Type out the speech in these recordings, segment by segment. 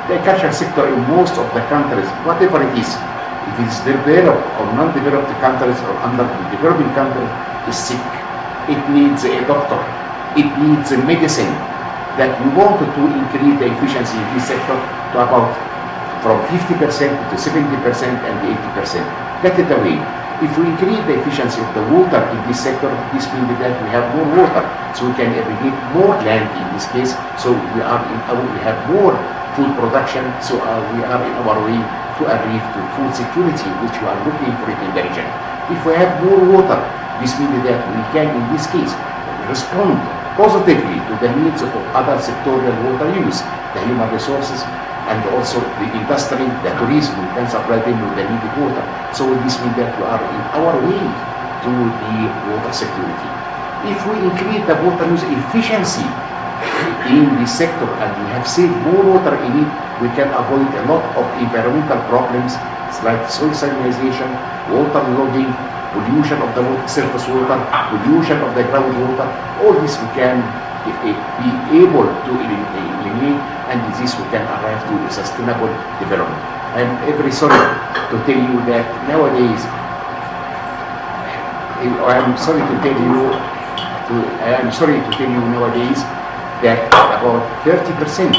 The agricultural sector in most of the countries, whatever it is, if it's developed or non-developed countries or underdeveloping countries, is sick. It needs a doctor. It needs a medicine. That we wanted to increase the efficiency in this sector to about from 50% to 70% and 80%. That is the way. If we increase the efficiency of the water in this sector, this means that we have more water, so we can irrigate more land in this case. So we have more food production. So we are in our way to arrive to food security, which we are looking for it in the region. If we have more water, this means that we can, in this case, respond positively to the needs of other sectorial water use, the human resources, and also the industry, the tourism. We can supply them with the needed water. So this means that we are in our way to the water security. If we increase the water use efficiency in this sector and we have saved more water in it, we can avoid a lot of environmental problems like soil salinization, water logging, pollution of the surface water, pollution of the groundwater. All this we can be able to eliminate, and with this we can arrive to a sustainable development. I am very sorry to tell you that nowadays, nowadays that about 30%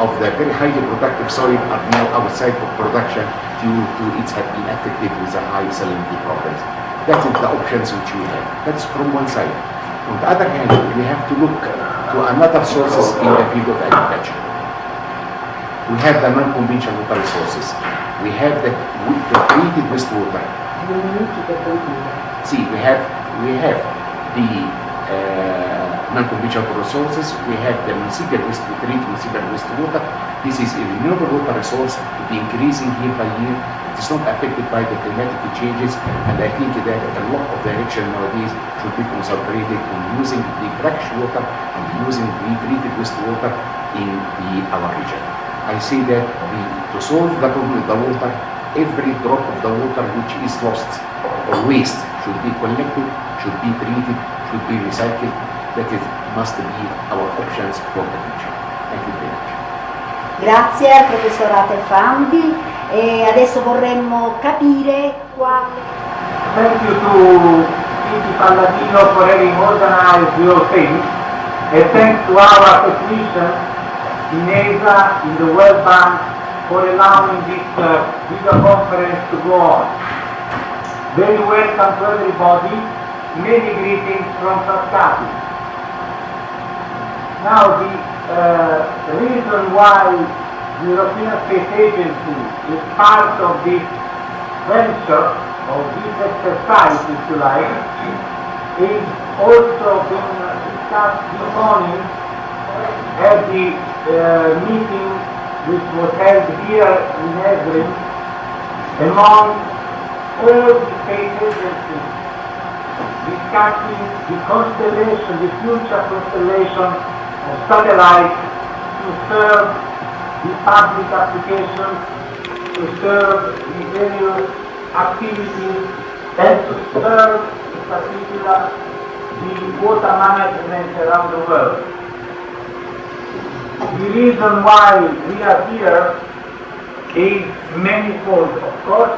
of the very highly productive soil are now outside of production due to it have been affected with the high salinity problems. That is the options which we have. That's from one side. On the other hand, we have to look to another sources in the field of agriculture. We have the non-conventional water resources. We have the treated wastewater. See, we have the non-conventional resources. We have the treated municipal wastewater. This is a renewable water resource to be increasing year by year. It is not affected by the climatic changes, and I think that a lot of direction nowadays should be concentrated on using the brackish water and using the treated wastewater in our region. I say that to solve the problem of the water, every drop of the water which is lost or waste should be collected, should be treated, should be recycled. That must be our options for the future. Thank you very much. Grazie al professor Aterfandi, e adesso vorremmo capire quale... Thank you to Titi Palladino for having organized the whole thing, and thanks to our technicians in ESA, in the World Bank, for allowing this video conference to go on. Very welcome to everybody, many greetings from Frascati. Now the reason why the European Space Agency is part of this venture, of this exercise, if you like, is also been discussed this morning at the meeting which was held here in Ezrin among all the space agencies, discussing the constellation, the future constellation of satellites to serve the public applications, to serve the various activities, and to serve in particular the water management around the world. The reason why we are here is manifold, of course,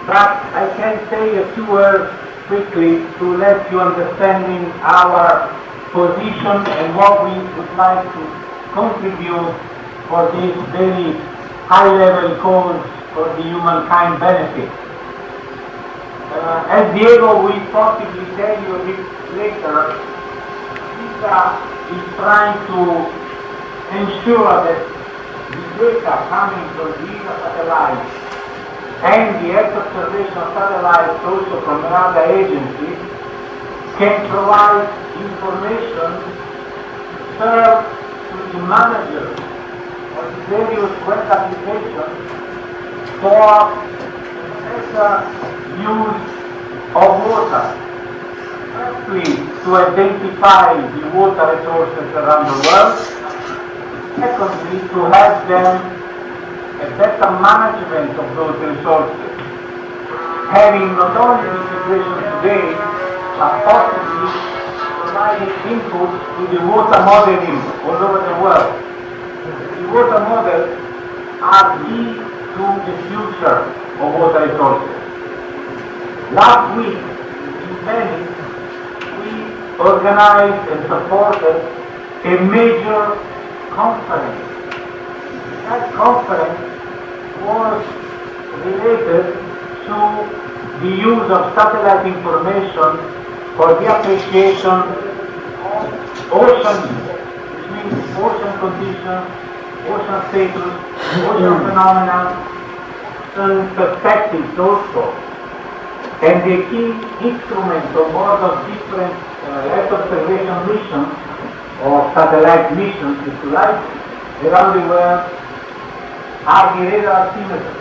but I can say a few words quickly to let you understand our position and what we would like to contribute for this very high-level cause for the humankind benefit. As Diego will possibly tell you a bit later, ISA is trying to ensure that the data coming from the ISA satellites and the Earth observation satellites also from another agency can provide information to serve to the managers of the various web applications for better use of water. Firstly, to identify the water resources around the world. Secondly, to have them a better management of those resources, having not only the situation today, but possibly providing input to the water modeling all over the world. The water model are key to the future of water resources. Last week in Venice, we organized and supported a major conference. That conference was related to the use of satellite information for the appreciation of ocean, which means ocean conditions, ocean status, ocean phenomena, ocean perspectives also. And the key instrument on board of different Earth observation missions, or satellite missions, if you like, around the world, are the radar altimeters,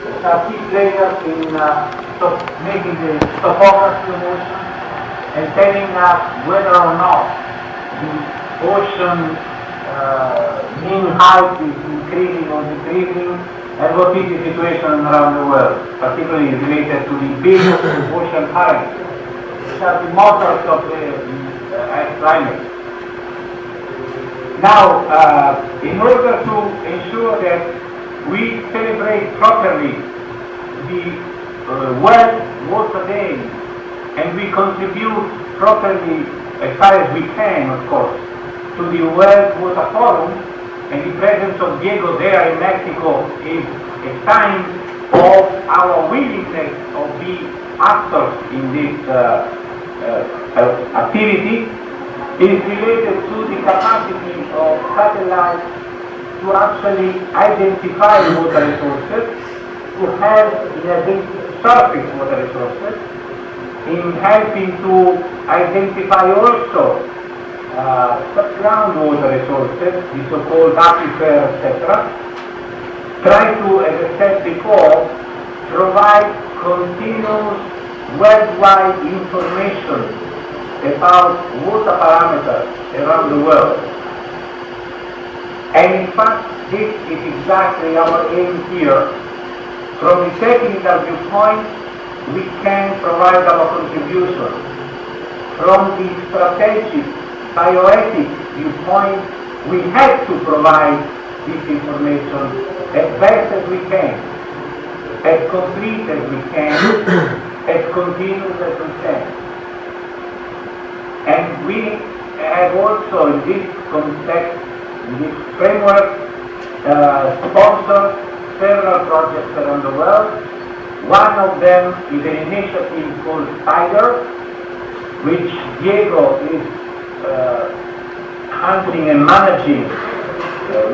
which are key players in making the topography of ocean and telling us whether or not the ocean mean height is increasing or decreasing, and what is the situation around the world, particularly related to the big ocean currents, which are the motors of the Earth climate. Now, in order to ensure that we celebrate properly the World Water Day, and we contribute properly, as far as we can, of course, to the World Water Forum, and the presence of Diego there in Mexico is a sign of our willingness to be actors in this activity, is related to the capacity of satellites to actually identify water resources, to help in surface water resources, in helping to identify also subground water resources, the so-called aquifer, etc. Try to, as I said before, provide continuous worldwide information about water parameters around the world. And in fact, this is exactly our aim here. From the technical viewpoint, we can provide our contribution. From the strategic, bioethic viewpoint, we have to provide this information as best as we can, as complete as we can, as continuous as we can. And we have also, in this context, in this framework, sponsored several projects around the world. One of them is an initiative called SPIDER, which Diego is handling and managing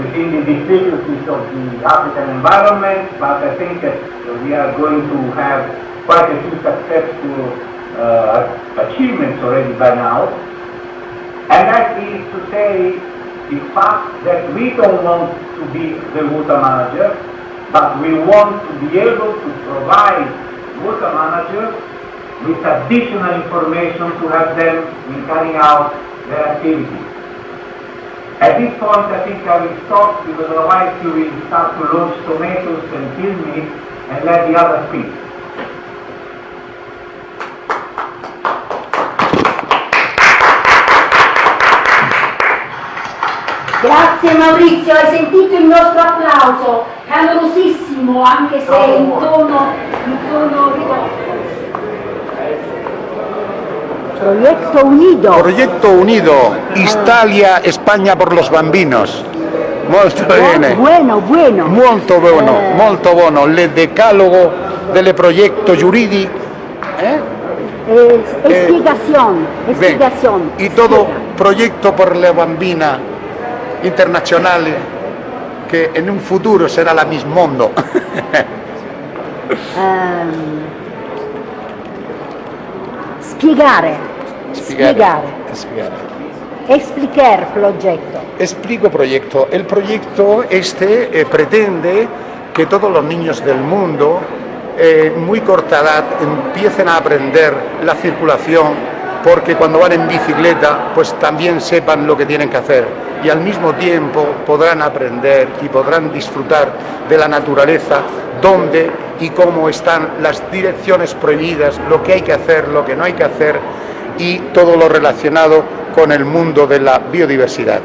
within the difficulties of the African environment, but I think that we are going to have quite a few successful achievements already by now. And that is to say the fact that we don't want to be the water manager, but we want to be able to provide water managers with additional information to help them in carrying out their activities. At this point, I think I will stop, because otherwise you will start to launch tomatoes and kill me and let the others speak. Grazie Maurizio, hai sentito il nostro applauso, calorosissimo, anche se in tono ridotto. Proyecto Unido, Italia, España por los bambinos. Molto bene. Bueno. Molto buono. Le decalogo del proyecto giuridico. Explicación. Y todo proyecto por la bambina internazionale che in un futuro sarà la Miss Mondo. Spiegare. Explicar proyecto. Explico proyecto. El proyecto pretende que todos los niños del mundo, muy corta edad, empiecen a aprender la circulación, porque cuando van en bicicleta, pues también sepan lo que tienen que hacer, y al mismo tiempo podrán aprender y podrán disfrutar de la naturaleza, dónde y cómo están las direcciones prohibidas, lo que hay que hacer, lo que no hay que hacer, y todo lo relacionado con el mundo de la biodiversidad.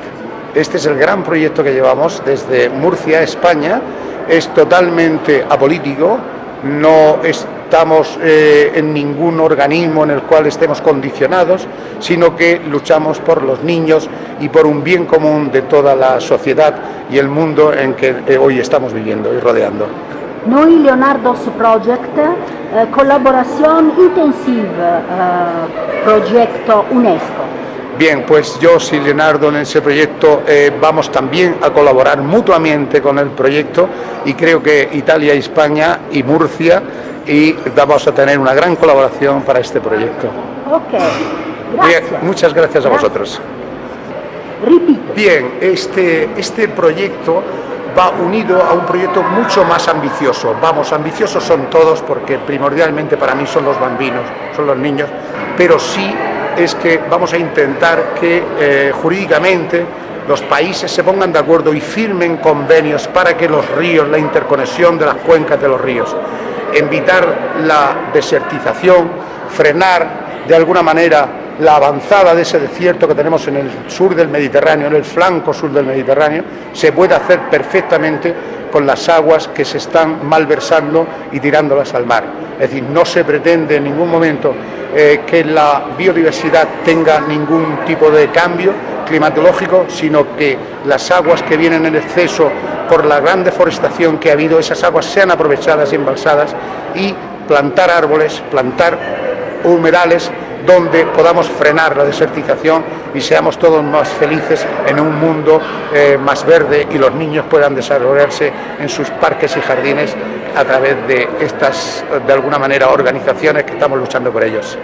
Este es el gran proyecto que llevamos desde Murcia, España, es totalmente apolítico, no estamos en ningún organismo en el cual estemos condicionados, sino que luchamos por los niños y por un bien común de toda la sociedad y el mundo en que hoy estamos viviendo y rodeando. Noi Leonardo's Project, collaboración intensiva, proyecto UNESCO. Bien, pues yo y Leonardo en ese proyecto vamos también a colaborar mutuamente con el proyecto y creo que Italia, España y Murcia y vamos a tener una gran colaboración para este proyecto. Ok, gracias. Bien, muchas gracias a vosotros. Repite. Bien, este proyecto va unido a un proyecto mucho más ambicioso. Vamos, ambiciosos son todos porque primordialmente para mí son los bambinos, son los niños, pero sí es que vamos a intentar que jurídicamente los países se pongan de acuerdo y firmen convenios para que los ríos, la interconexión de las cuencas de los ríos, evitar la desertización, frenar de alguna manera la avanzada de ese desierto que tenemos en el sur del Mediterráneo, en el flanco sur del Mediterráneo, se puede hacer perfectamente con las aguas que se están malversando y tirándolas al mar. Es decir, no se pretende en ningún momento que la biodiversidad tenga ningún tipo de cambio climatológico, sino que las aguas que vienen en exceso por la gran deforestación que ha habido, esas aguas sean aprovechadas y embalsadas y plantar árboles, plantar humedales donde podamos frenar la desertización y seamos todos más felices en un mundo más verde y los niños puedan desarrollarse en sus parques y jardines a través de estas, de alguna manera, organizaciones que estamos luchando por ellos.